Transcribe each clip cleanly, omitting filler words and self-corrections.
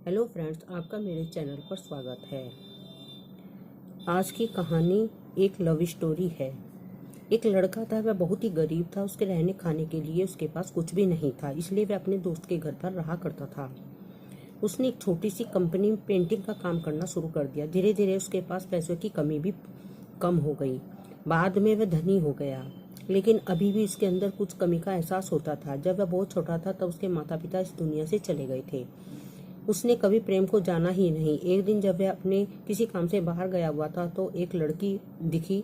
Hello friends, आपका मेरे channel पर स्वागत है। आज की कहानी एक लव स्टोरी है। एक लड़का था, वह बहुत ही गरीब था। उसके रहने खाने के लिए उसके पास कुछ भी नहीं था, इसलिए वह अपने दोस्त के घर पर रहा करता था। उसने एक छोटी सी कंपनी में पेंटिंग का काम करना शुरू कर दिया। धीरे धीरे उसके पास पैसों की कमी भी कम हो गई। बाद में वह धनी हो गया, लेकिन अभी भी उसके अंदर कुछ कमी का एहसास होता था। जब वह बहुत छोटा था तब उसके माता पिता इस दुनिया से चले गए थे। उसने कभी प्रेम को जाना ही नहीं। एक दिन जब वह अपने किसी काम से बाहर गया हुआ था तो एक लड़की दिखी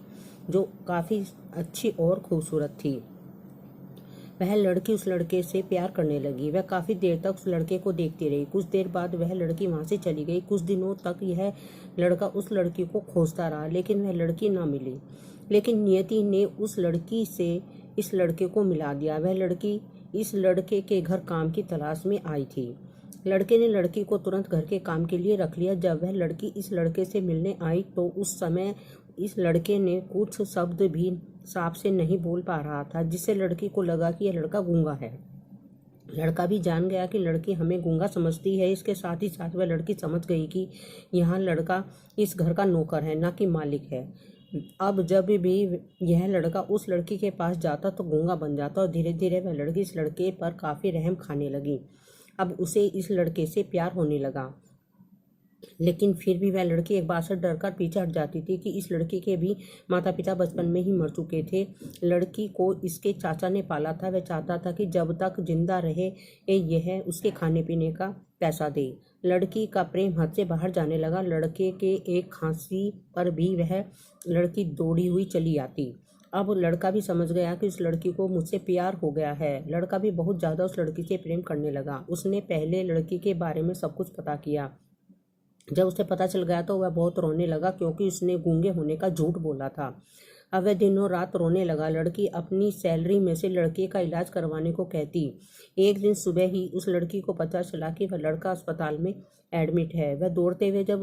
जो काफी अच्छी और खूबसूरत थी। वह लड़की उस लड़के से प्यार करने लगी। वह काफी देर तक उस लड़के को देखती रही। कुछ देर बाद वह लड़की वहां से चली गई। कुछ दिनों तक यह लड़का उस लड़की को खोजता रहा, लेकिन वह लड़की ना मिली। लेकिन नियति ने उस लड़की से इस लड़के को मिला दिया। वह लड़की इस लड़के के घर काम की तलाश में आई थी। लड़के ने लड़की को तुरंत घर के काम के लिए रख लिया। जब वह लड़की इस लड़के से मिलने आई तो उस समय इस लड़के ने कुछ शब्द भी साफ से नहीं बोल पा रहा था, जिससे लड़की को लगा कि यह लड़का गूंगा है। लड़का भी जान गया कि लड़की हमें गूंगा समझती है। इसके साथ ही साथ वह लड़की समझ गई कि यहाँ लड़का इस घर का नौकर है, ना कि मालिक है। अब जब भी यह लड़का उस लड़की के पास जाता तो गूंगा बन जाता, और धीरे धीरे वह लड़की इस लड़के पर काफी रहम खाने लगी। अब उसे इस लड़के से प्यार होने लगा, लेकिन फिर भी वह लड़की एक बात से डरकर पीछे हट जाती थी कि इस लड़की के भी माता पिता बचपन में ही मर चुके थे। लड़की को इसके चाचा ने पाला था। वह चाहता था कि जब तक जिंदा रहे यह उसके खाने पीने का पैसा दे। लड़की का प्रेम हद से बाहर जाने लगा। लड़के के एक खांसी पर भी वह लड़की दौड़ी हुई चली आती। अब लड़का भी समझ गया कि उस लड़की को मुझसे प्यार हो गया है। लड़का भी बहुत ज्यादा उस लड़की से प्रेम करने लगा। उसने पहले लड़की के बारे में सब कुछ पता किया। जब उसे पता चल गया तो वह बहुत रोने लगा, क्योंकि उसने गूंगे होने का झूठ बोला था। अब वह दिनों रात रोने लगा। लड़की अपनी सैलरी में से लड़के का इलाज करवाने को कहती। एक दिन सुबह ही उस लड़की को पता चला कि वह लड़का अस्पताल में एडमिट है। वह दौड़ते हुए जब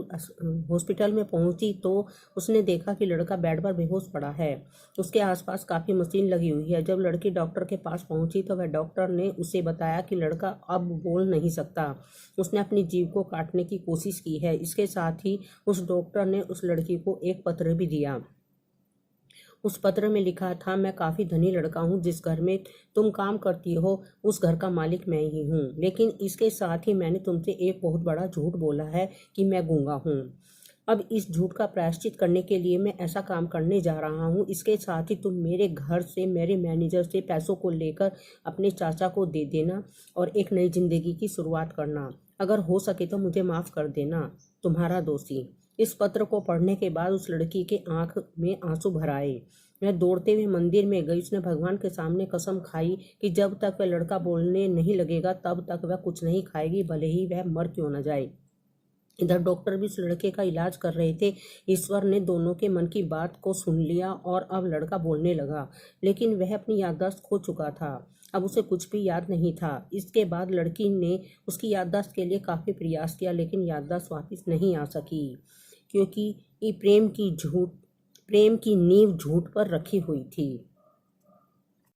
हॉस्पिटल में पहुंची तो उसने देखा कि लड़का बेड पर बेहोश पड़ा है। उसके आसपास काफी मशीन लगी हुई है। जब लड़की डॉक्टर के पास पहुंची तो वह डॉक्टर ने उसे बताया कि लड़का अब बोल नहीं सकता। उसने अपनी जीभ को काटने की कोशिश की है। इसके साथ ही उस डॉक्टर ने उस लड़की को एक पत्र भी दिया। उस पत्र में लिखा था, मैं काफी धनी लड़का हूँ। जिस घर में तुम काम करती हो उस घर का मालिक मैं ही हूँ, लेकिन इसके साथ ही मैंने तुमसे एक बहुत बड़ा झूठ बोला है कि मैं गूंगा हूँ। अब इस झूठ का प्रायश्चित करने के लिए मैं ऐसा काम करने जा रहा हूँ। इसके साथ ही तुम मेरे घर से, मेरे मैनेजर से पैसों को लेकर अपने चाचा को दे देना और एक नई जिंदगी की शुरुआत करना। अगर हो सके तो मुझे माफ कर देना। तुम्हारा दोषी। इस पत्र को पढ़ने के बाद उस लड़की के आंख में आंसू भर आए। वह दौड़ते हुए मंदिर में गई। उसने भगवान के सामने कसम खाई कि जब तक वह लड़का बोलने नहीं लगेगा तब तक वह कुछ नहीं खाएगी, भले ही वह मर क्यों न जाए। इधर डॉक्टर भी उस लड़के का इलाज कर रहे थे। ईश्वर ने दोनों के मन की बात को सुन लिया और अब लड़का बोलने लगा, लेकिन वह अपनी याददाश्त खो चुका था। अब उसे कुछ भी याद नहीं था। इसके बाद लड़की ने उसकी याददाश्त के लिए काफी प्रयास किया, लेकिन याददाश्त वापस नहीं आ सकी, क्योंकि ये प्रेम की नींव झूठ पर रखी हुई थी।